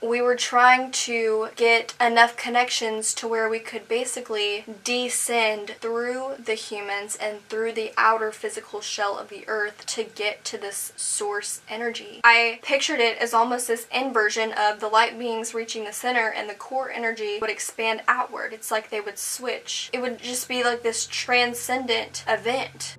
we were trying to get enough connections to where we could basically descend through the humans and through the outer physical shell of the earth to get to this source energy. I pictured it as almost this inversion of the light beings reaching the center and the core energy would expand outward. It's like they would switch. It would just be like this transcendent event.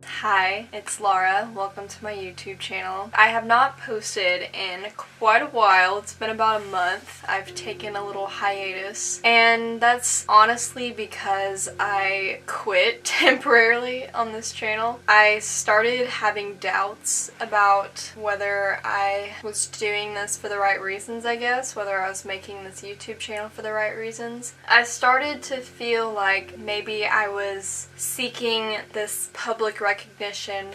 Hi, it's Laura. Welcome to my YouTube channel. I have not posted in quite a while. It's been about a month. I've taken a little hiatus, and that's honestly because I quit temporarily on this channel. I started having doubts about whether I was doing this for the right reasons, I guess, whether I was making this YouTube channel for the right reasons. I started to feel like maybe I was seeking this public recognition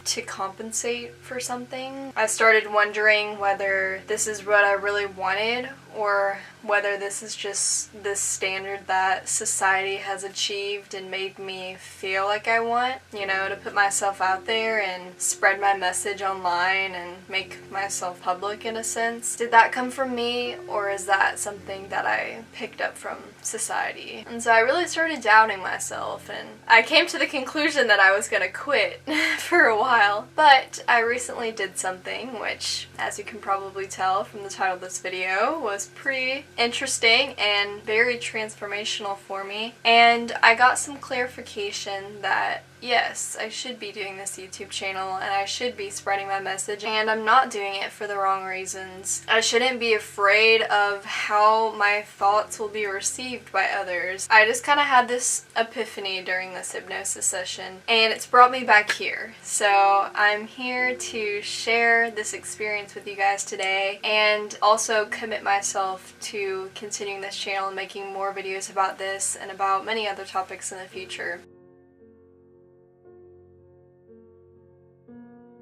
to compensate for something. I started wondering whether this is what I really wanted or whether this is just the standard that society has achieved and made me feel like I want, you know, to put myself out there and spread my message online and make myself public in a sense. Did that come from me, or is that something that I picked up from society? And so I really started doubting myself, and I came to the conclusion that I was gonna quit for a while. But I recently did something which, as you can probably tell from the title of this video, was pretty interesting and very transformational for me, and I got some clarification that yes, I should be doing this YouTube channel and I should be spreading my message, and I'm not doing it for the wrong reasons. I shouldn't be afraid of how my thoughts will be received by others. I just kind of had this epiphany during this hypnosis session, and it's brought me back here. So I'm here to share this experience with you guys today, and also commit myself to continuing this channel and making more videos about this and about many other topics in the future.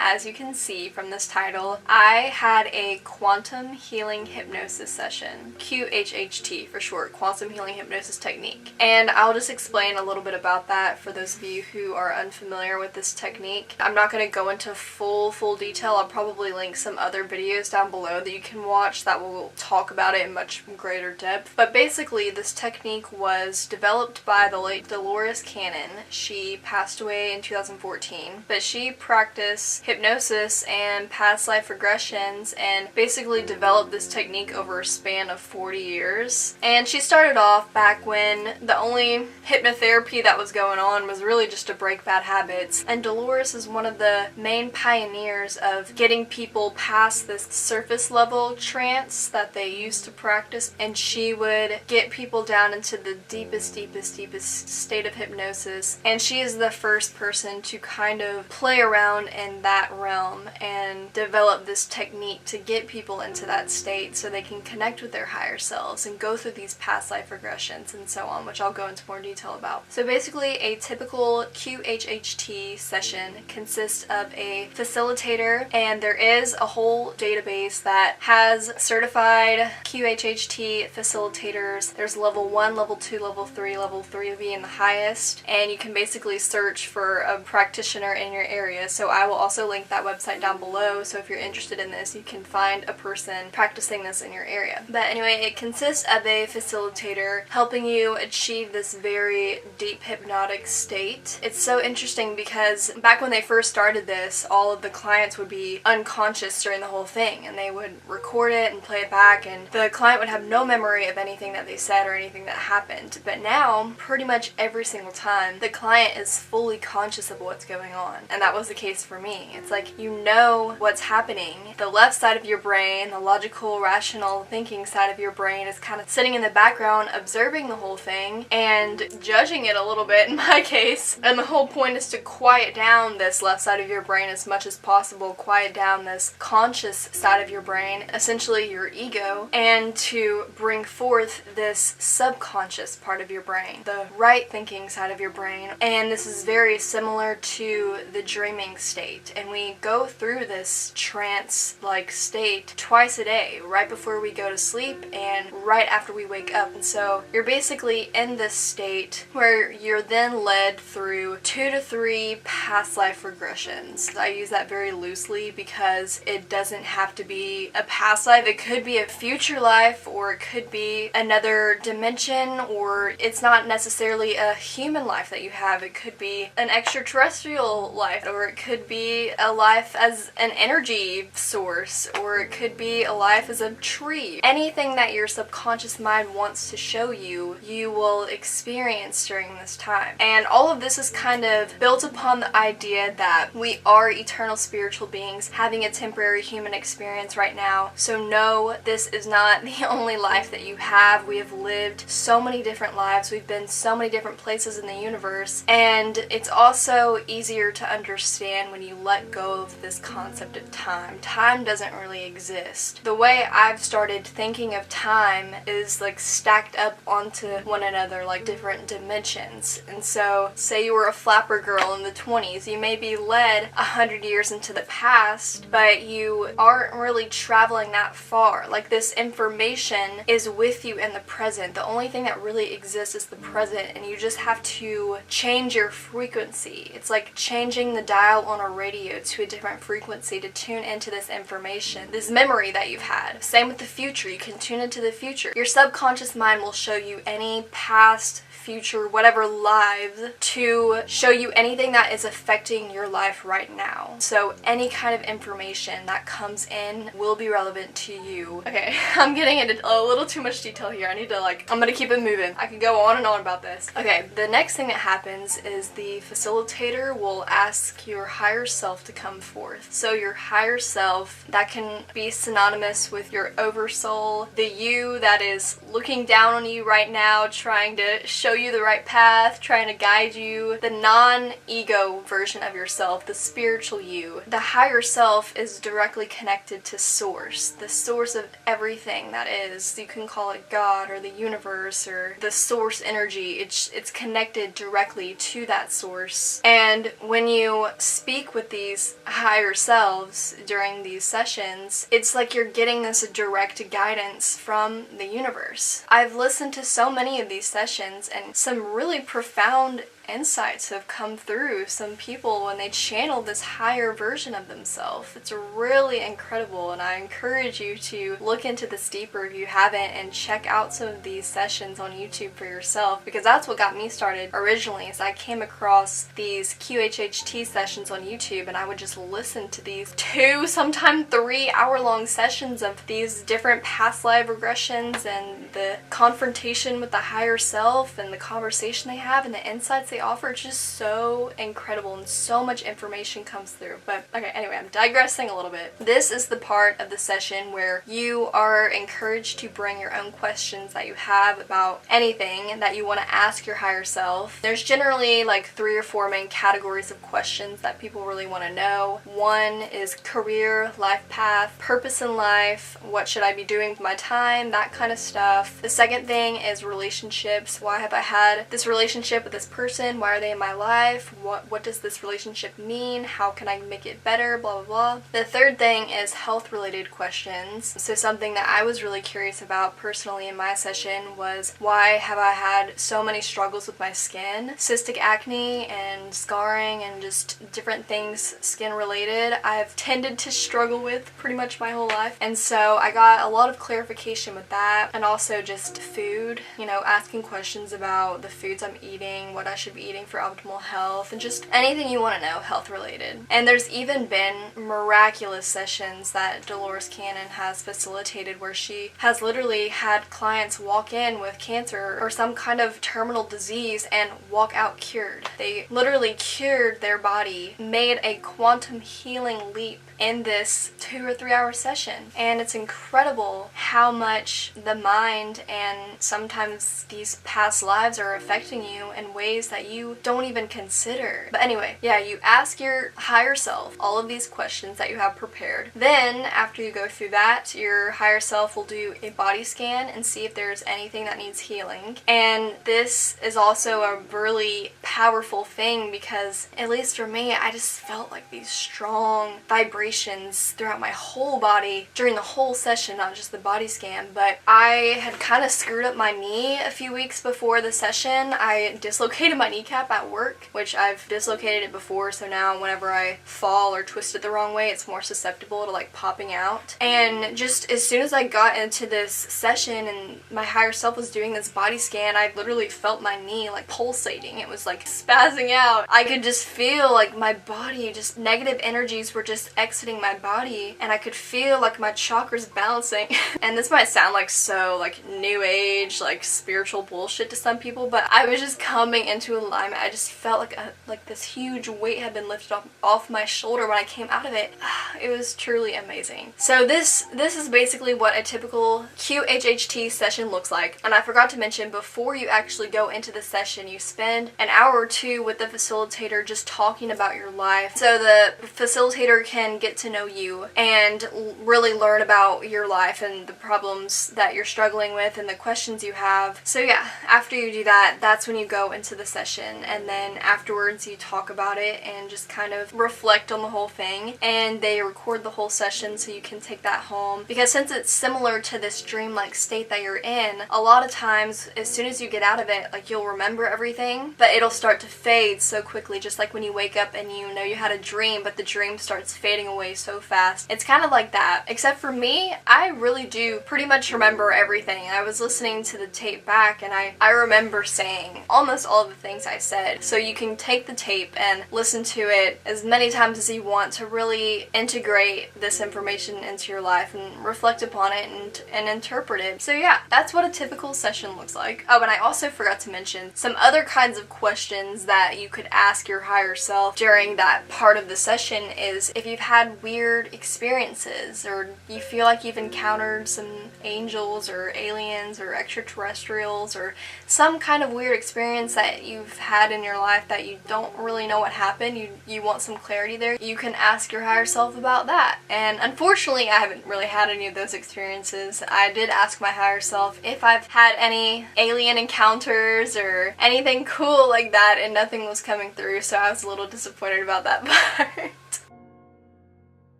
As you can see from this title, I had a quantum healing hypnosis session. QHHT for short, quantum healing hypnosis technique. And I'll just explain a little bit about that for those of you who are unfamiliar with this technique. I'm not going to go into full detail. I'll probably link some other videos down below that you can watch that will talk about it in much greater depth. But basically, this technique was developed by the late Dolores Cannon. She passed away in 2014, but she practiced hypnosis and past life regressions and basically developed this technique over a span of 40 years. And she started off back when the only hypnotherapy that was going on was really just to break bad habits. And Dolores is one of the main pioneers of getting people past this surface level trance that they used to practice, and she would get people down into the deepest state of hypnosis. And she is the first person to kind of play around in that realm and develop this technique to get people into that state so they can connect with their higher selves and go through these past life regressions and so on, which I'll go into more detail about. So basically, a typical QHHT session consists of a facilitator, and there is a whole database that has certified QHHT facilitators. There's level 1, level 2, level 3 being the highest, and you can basically search for a practitioner in your area. So I will also link that website down below, so if you're interested in this, you can find a person practicing this in your area. But anyway, it consists of a facilitator helping you achieve this very deep hypnotic state. It's so interesting because back when they first started this, all of the clients would be unconscious during the whole thing, and they would record it and play it back, and the client would have no memory of anything that they said or anything that happened. But now, pretty much every single time, the client is fully conscious of what's going on, and that was the case for me. It's like you know what's happening. The left side of your brain, the logical, rational thinking side of your brain, is kind of sitting in the background observing the whole thing and judging it a little bit in my case. And the whole point is to quiet down this left side of your brain as much as possible, quiet down this conscious side of your brain, essentially your ego, and to bring forth this subconscious part of your brain, the right thinking side of your brain. And this is very similar to the dreaming state. And and we go through this trance-like state twice a day, right before we go to sleep and right after we wake up. And so you're basically in this state where you're then led through 2 to 3 past life regressions. I use that very loosely because it doesn't have to be a past life. It could be a future life, or it could be another dimension, or it's not necessarily a human life that you have. It could be an extraterrestrial life, or it could be a life as an energy source, or it could be a life as a tree. Anything that your subconscious mind wants to show you, you will experience during this time. And all of this is kind of built upon the idea that we are eternal spiritual beings having a temporary human experience right now. So no, this is not the only life that you have. We have lived so many different lives. We've been so many different places in the universe. And it's also easier to understand when you let go of this concept of time. Time doesn't really exist. The way I've started thinking of time is like stacked up onto one another, like different dimensions. And so, say you were a flapper girl in the 20s, you may be led 100 years into the past, but you aren't really traveling that far. Like, this information is with you in the present. The only thing that really exists is the present, and you just have to change your frequency. It's like changing the dial on a radio to a different frequency to tune into this information, this memory that you've had. Same with the future. You can tune into the future. Your subconscious mind will show you any past, future, whatever lives to show you anything that is affecting your life right now. So any kind of information that comes in will be relevant to you. Okay, I'm getting into a little too much detail here. I'm gonna keep it moving. I can go on and on about this. Okay, the next thing that happens is the facilitator will ask your higher self to come forth. So your higher self, that can be synonymous with your oversoul, the you that is looking down on you right now, trying to show you the right path, trying to guide you, the non-ego version of yourself, the spiritual you. The higher self is directly connected to source, the source of everything that is. You can call it God or the universe or the source energy. It's connected directly to that source. And when you speak with these higher selves during these sessions, it's like you're getting this direct guidance from the universe. I've listened to so many of these sessions, and some really profound insights have come through some people when they channel this higher version of themselves. It's really incredible, and I encourage you to look into this deeper if you haven't and check out some of these sessions on YouTube for yourself, because that's what got me started originally. Is I came across these QHHT sessions on YouTube, and I would just listen to these 2, sometimes 3 hour-long sessions of these different past life regressions and the confrontation with the higher self and the conversation they have and the insights they offer. It's just so incredible, and so much information comes through. But okay, anyway, I'm digressing a little bit. This is the part of the session where you are encouraged to bring your own questions that you have about anything that you want to ask your higher self. There's generally like 3 or 4 main categories of questions that people really want to know. One is career, life path, purpose in life, what should I be doing with my time, that kind of stuff. The second thing is relationships. Why have I had this relationship with this person? Why are they in my life? What does this relationship mean? How can I make it better? Blah, blah, blah. The third thing is health related questions. So something that I was really curious about personally in my session was, why have I had so many struggles with my skin? Cystic acne and scarring and just different things skin related I've tended to struggle with pretty much my whole life. And so I got a lot of clarification with that, and also just food, asking questions about the foods I'm eating, what I should be eating for optimal health, and just anything you want to know health related. And there's even been miraculous sessions that Dolores Cannon has facilitated where she has literally had clients walk in with cancer or some kind of terminal disease and walk out cured. They literally cured their body, made a quantum healing leap in this 2 or 3 hour session. And it's incredible how much the mind and sometimes these past lives are affecting you in ways that you don't even consider. But anyway, yeah, you ask your higher self all of these questions that you have prepared. Then, after you go through that, your higher self will do a body scan and see if there's anything that needs healing. And this is also a really powerful thing because, at least for me, I just felt like these strong vibrations throughout my whole body during the whole session, not just the body scan. But I had kind of screwed up my knee a few weeks before the session. I dislocated my kneecap at work, which I've dislocated it before, so now whenever I fall or twist it the wrong way, it's more susceptible to like popping out. And just as soon as I got into this session and my higher self was doing this body scan, I literally felt my knee like pulsating. It was like spazzing out. I could just feel like my body, just negative energies were just exiting my body, and I could feel like my chakras balancing. And this might sound like so like new age, like spiritual bullshit to some people, but I was just coming into alignment. I just felt like this huge weight had been lifted off my shoulder when I came out of it. It was truly amazing. So this is basically what a typical QHHT session looks like. And I forgot to mention, before you actually go into the session, you spend an hour or two with the facilitator just talking about your life. So the facilitator can get to know you and really learn about your life and the problems that you're struggling with and the questions you have. So yeah, after you do that, that's when you go into the session, and then afterwards you talk about it and just kind of reflect on the whole thing, and they record the whole session so you can take that home. Because since it's similar to this dreamlike state that you're in, a lot of times as soon as you get out of it, like, you'll remember everything, but it'll start to fade so quickly, just like when you wake up and you know you had a dream, but the dream starts fading away so fast. It's kind of like that, except for me, I really do pretty much remember everything. I was listening to the tape back and I remember saying almost all of the things I said. So you can take the tape and listen to it as many times as you want to really integrate this information into your life and reflect upon it and interpret it. So yeah, that's what a typical session looks like. Oh, and I also forgot to mention some other kinds of questions that you could ask your higher self during that part of the session is if you've had weird experiences, or you feel like you've encountered some angels or aliens or extraterrestrials, or some kind of weird experience that you've had in your life that you don't really know what happened, you want some clarity there, you can ask your higher self about that. And unfortunately, I haven't really had any of those experiences. I did ask my higher self if I've had any alien encounters or anything cool like that, and nothing was coming through, so I was a little disappointed about that part.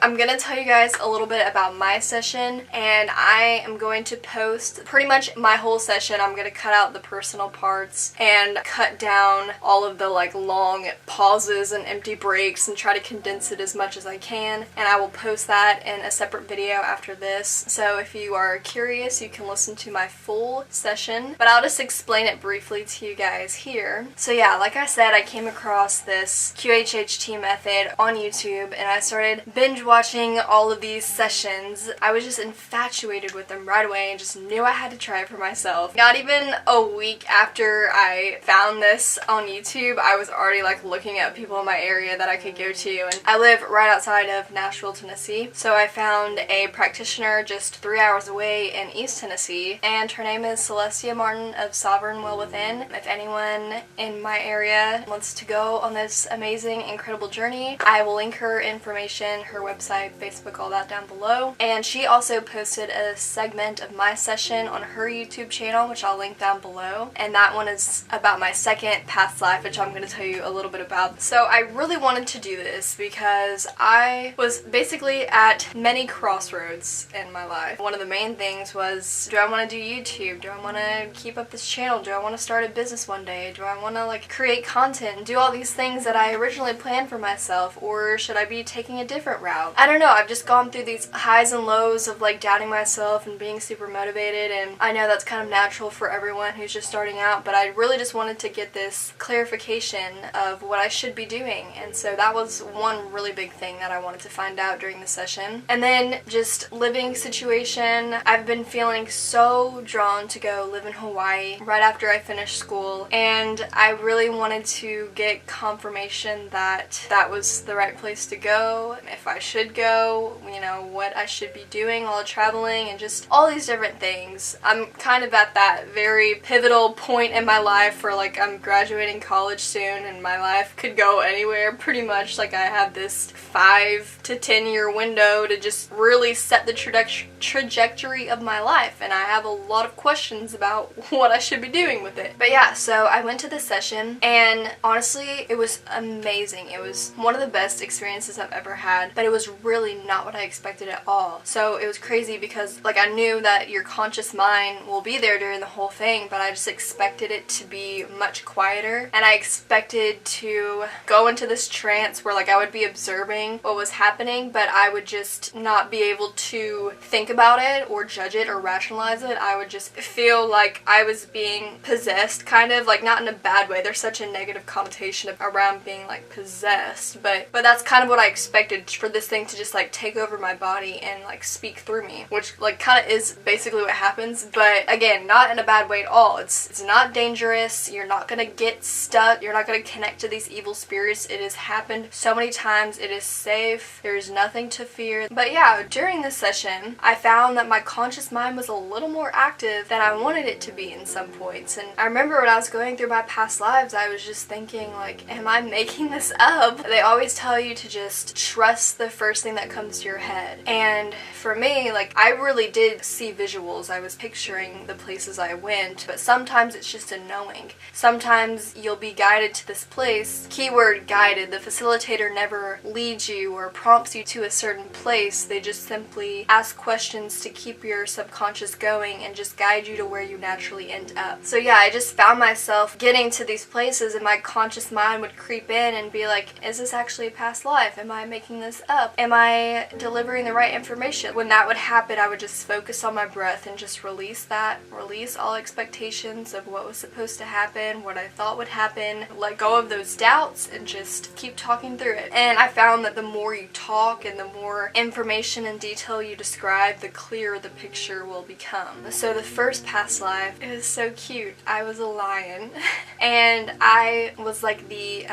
I'm gonna tell you guys a little bit about my session, and I am going to post pretty much my whole session. I'm gonna cut out the personal parts and cut down all of the like long pauses and empty breaks and try to condense it as much as I can, and I will post that in a separate video after this. So if you are curious, you can listen to my full session, but I'll just explain it briefly to you guys here. So yeah, like I said, I came across this QHHT method on YouTube and I started binge watching all of these sessions. I was just infatuated with them right away and just knew I had to try it for myself. Not even a week after I found this on YouTube, I was already like looking at people in my area that I could go to, and I live right outside of Nashville, Tennessee, so I found a practitioner just 3 hours away in East Tennessee, and her name is Celestia Martin of Sovereign Will Within. If anyone in my area wants to go on this amazing, incredible journey, I will link her information, her website, Facebook, all that down below. And she also posted a segment of my session on her YouTube channel, which I'll link down below, and that one is about my second past life, which I'm going to tell you a little bit about. So I really wanted to do this because I was basically at many crossroads in my life. One of the main things was, do I want to do YouTube? Do I want to keep up this channel? Do I want to start a business one day? Do I want to like create content and do all these things that I originally planned for myself, or should I be taking a different route? out. I don't know, I've just gone through these highs and lows of like doubting myself and being super motivated, and I know that's kind of natural for everyone who's just starting out, but I really just wanted to get this clarification of what I should be doing, and so that was one really big thing that I wanted to find out during the session. And then just living situation, I've been feeling so drawn to go live in Hawaii right after I finished school, and I really wanted to get confirmation that that was the right place to go, if I should go, you know, what I should be doing while traveling, and just all these different things. I'm kind of at that very pivotal point in my life where like I'm graduating college soon and my life could go anywhere pretty much. Like I have this 5 to 10 year window to just really set the trajectory of my life, and I have a lot of questions about what I should be doing with it. But yeah, so I went to this session, and honestly it was amazing. It was one of the best experiences I've ever had, but it was really not what I expected at all. So it was crazy because like I knew that your conscious mind will be there during the whole thing, but I just expected it to be much quieter, and I expected to go into this trance where like I would be observing what was happening, but I would just not be able to think about it or judge it or rationalize it. I would just feel like I was being possessed, kind of, like not in a bad way. There's such a negative connotation around being like possessed, but that's kind of what I expected, for this thing to just like take over my body and like speak through me, which like kind of is basically what happens, but again, not in a bad way at all. It's not dangerous. You're not gonna get stuck. You're not gonna connect to these evil spirits. It has happened so many times. It is safe. There's nothing to fear. But yeah, during this session, I found that my conscious mind was a little more active than I wanted it to be in some points. And I remember when I was going through my past lives, I was just thinking like, am I making this up? They always tell you to just trust the first thing that comes to your head. And for me, like I really did see visuals. I was picturing the places I went, but sometimes it's just a knowing. Sometimes you'll be guided to this place. Keyword guided. The facilitator never leads you or prompts you to a certain place. They just simply ask questions to keep your subconscious going and just guide you to where you naturally end up. So yeah, I just found myself getting to these places and my conscious mind would creep in and be like, is this actually a past life? Am I making this up? Am I delivering the right information? When that would happen, I would just focus on my breath and just release that, release all expectations of what was supposed to happen, what I thought would happen, let go of those doubts and just keep talking through it. And I found that the more you talk and the more information and detail you describe, the clearer the picture will become. So the first past life, it was so cute. I was a lion and I was like the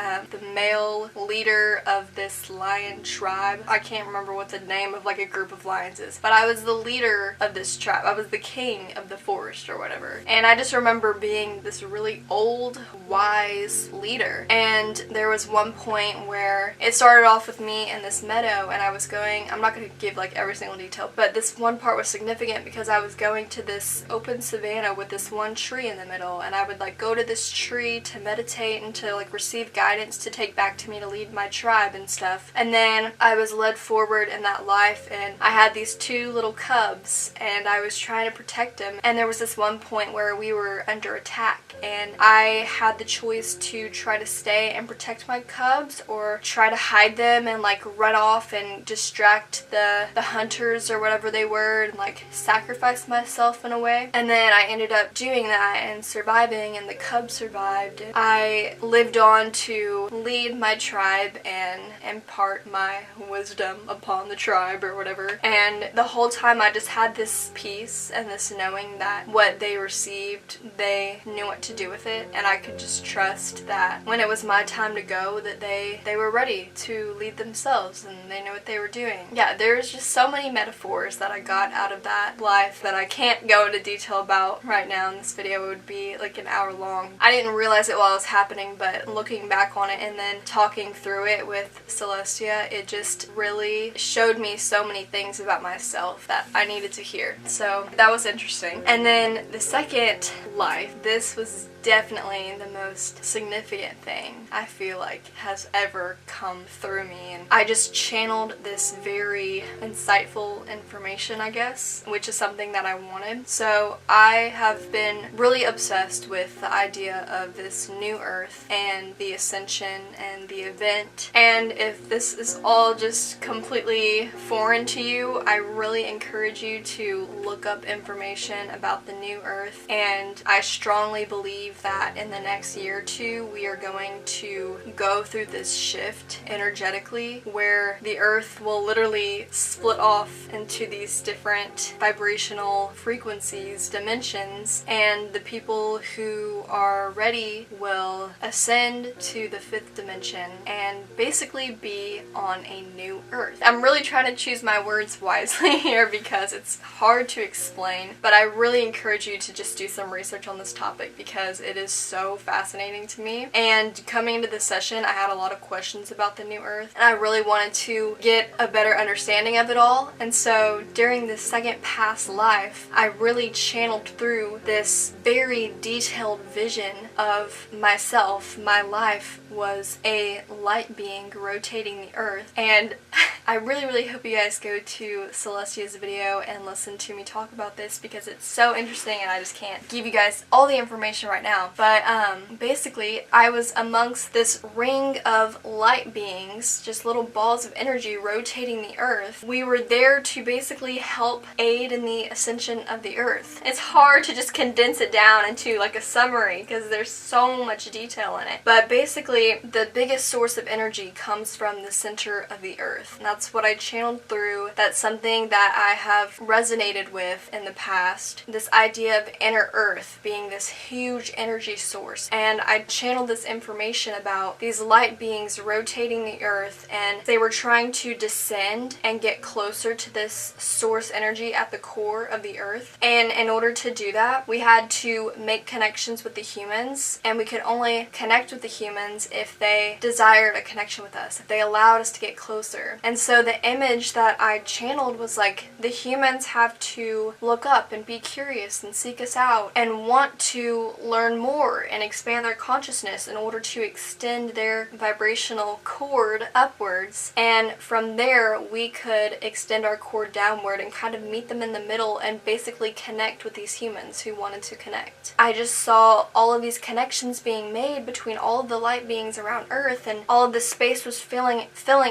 male leader of this lion tribe. I can't remember what the name of like a group of lions is, but I was the leader of this tribe. I was the king of the forest or whatever. And I just remember being this really old, wise leader. And there was one point where it started off with me in this meadow and I was going, I'm not going to give like every single detail, but this one part was significant because I was going to this open savanna with this one tree in the middle, and I would like go to this tree to meditate and to like receive guidance to take back to me to lead my tribe and stuff. And then I was led forward in that life and I had these 2 little cubs and I was trying to protect them, and there was this one point where we were under attack and I had the choice to try to stay and protect my cubs or try to hide them and like run off and distract the hunters or whatever they were and like sacrifice myself in a way. And then I ended up doing that and surviving, and the cubs survived. I lived on to lead my tribe and impart my wisdom upon the tribe or whatever. And the whole time I just had this peace and this knowing that what they received, they knew what to do with it, and I could just trust that when it was my time to go, that they were ready to lead themselves and they knew what they were doing. Yeah, there's just so many metaphors that I got out of that life that I can't go into detail about right now in this video. It would be like an hour long. I didn't realize it while it was happening, but looking back on it and then talking through it with Celestia, it just really showed me so many things about myself that I needed to hear. So that was interesting. And then the second life, this was definitely the most significant thing I feel like has ever come through me. And I just channeled this very insightful information, I guess, which is something that I wanted. So I have been really obsessed with the idea of this new earth and the ascension and the event. And if this is all just completely foreign to you, I really encourage you to look up information about the new earth. And I strongly believe that in the next year or two, we are going to go through this shift energetically where the earth will literally split off into these different vibrational frequencies, dimensions, and the people who are ready will ascend to the 5th dimension and basically be on a new earth. I'm really trying to choose my words wisely here because it's hard to explain, but I really encourage you to just do some research on this topic because it is so fascinating to me. And coming into this session, I had a lot of questions about the new earth, and I really wanted to get a better understanding of it all. And so during this second past life, I really channeled through this very detailed vision of myself. My life was a light being rotating the earth, and I really hope you guys go to Celestia's video and listen to me talk about this because it's so interesting and I just can't give you guys all the information right now. But basically I was amongst this ring of light beings, just little balls of energy rotating the earth. We were there to basically help aid in the ascension of the earth. It's hard to just condense it down into like a summary because there's so much detail in it. But basically the biggest source of energy comes from the center of the earth. And that's what I channeled through. That's something that I have resonated with in the past. This idea of inner earth being this huge energy source. And I channeled this information about these light beings rotating the earth, and they were trying to descend and get closer to this source energy at the core of the earth. And in order to do that, we had to make connections with the humans, and we could only connect with the humans if they desired a connection with us, if they allowed us to get closer. And so the image that I channeled was like, the humans have to look up and be curious and seek us out and want to learn more and expand their consciousness in order to extend their vibrational cord upwards. And from there, we could extend our cord downward and kind of meet them in the middle and basically connect with these humans who wanted to connect. I just saw all of these connections being made between all of the light beings around Earth, and all of this space was filling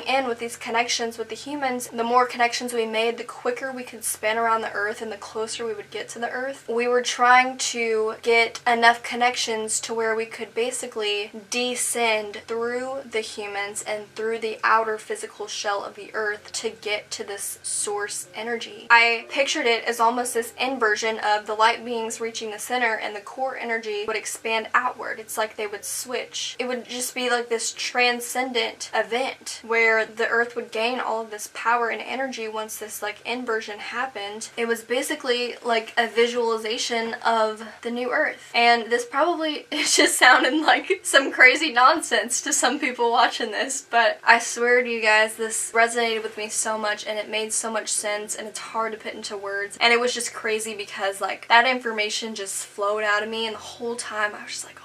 in with these connections with the humans. The more connections we made, the quicker we could spin around the earth and the closer we would get to the earth. We were trying to get enough connections to where we could basically descend through the humans and through the outer physical shell of the earth to get to this source energy. I pictured it as almost this inversion of the light beings reaching the center and the core energy would expand outward. It's like they would switch. It would just be like this transcendent event where the earth would gain all of this power and energy once this like inversion happened. It was basically like a visualization of the new earth. And this probably it just sounded like some crazy nonsense to some people watching this, but I swear to you guys, this resonated with me so much and it made so much sense, and it's hard to put into words. And it was just crazy because like that information just flowed out of me, and the whole time I was just like,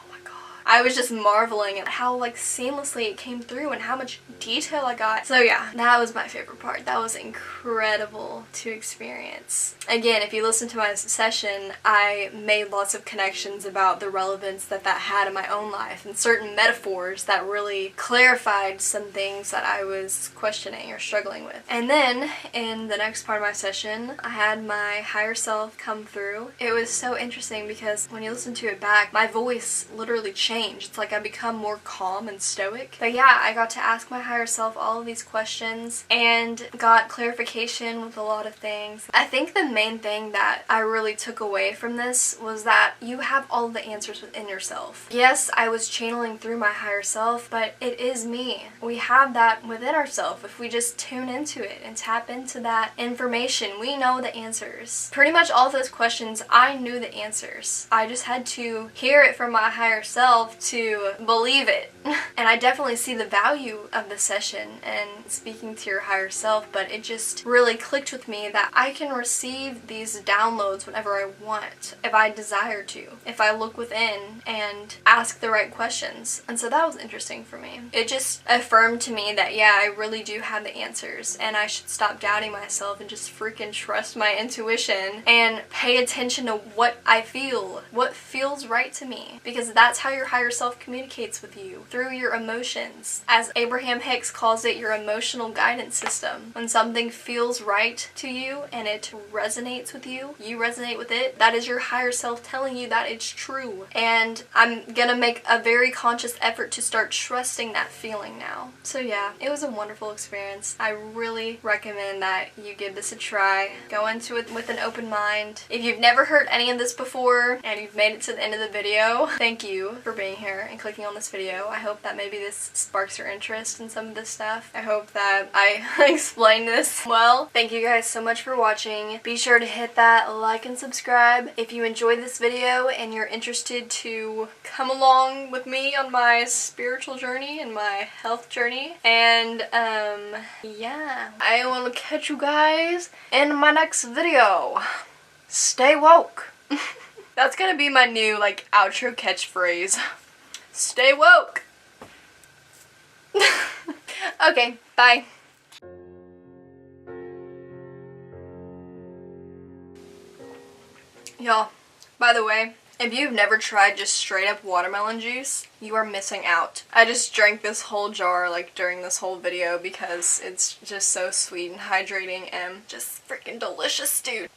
I was just marveling at how like seamlessly it came through and how much detail I got. So yeah, that was my favorite part. That was incredible to experience. Again, if you listen to my session, I made lots of connections about the relevance that had in my own life and certain metaphors that really clarified some things that I was questioning or struggling with. And then in the next part of my session, I had my higher self come through. It was so interesting because when you listen to it back, my voice literally changed. It's like I become more calm and stoic. But yeah, I got to ask my higher self all of these questions and got clarification with a lot of things. I think the main thing that I really took away from this was that you have all of the answers within yourself. Yes, I was channeling through my higher self, but it is me. We have that within ourselves. If we just tune into it and tap into that information, we know the answers. Pretty much all of those questions, I knew the answers. I just had to hear it from my higher self myself to believe it. And I definitely see the value of the session and speaking to your higher self, but it just really clicked with me that I can receive these downloads whenever I want, if I desire to, if I look within and ask the right questions. And so that was interesting for me. It just affirmed to me that, yeah, I really do have the answers, and I should stop doubting myself and just freaking trust my intuition and pay attention to what I feel, what feels right to me, because that's how your higher self communicates with you, through your emotions. As Abraham Hicks calls it, your emotional guidance system. When something feels right to you and it resonates with you, you resonate with it, that is your higher self telling you that it's true. And I'm gonna make a very conscious effort to start trusting that feeling now. So yeah, it was a wonderful experience. I really recommend that you give this a try. Go into it with an open mind. If you've never heard any of this before and you've made it to the end of the video, thank you for being here and clicking on this video. I hope that maybe this sparks your interest in some of this stuff. I hope that I explained this well. Thank you guys so much for watching. Be sure to hit that like and subscribe if you enjoyed this video and you're interested to come along with me on my spiritual journey and my health journey. And yeah, I will catch you guys in my next video. Stay woke. That's gonna be my new outro catchphrase. Stay woke. Okay, bye. Y'all, by the way, if you've never tried just straight up watermelon juice, you are missing out. I just drank this whole jar during this whole video because it's just so sweet and hydrating and just freaking delicious, dude.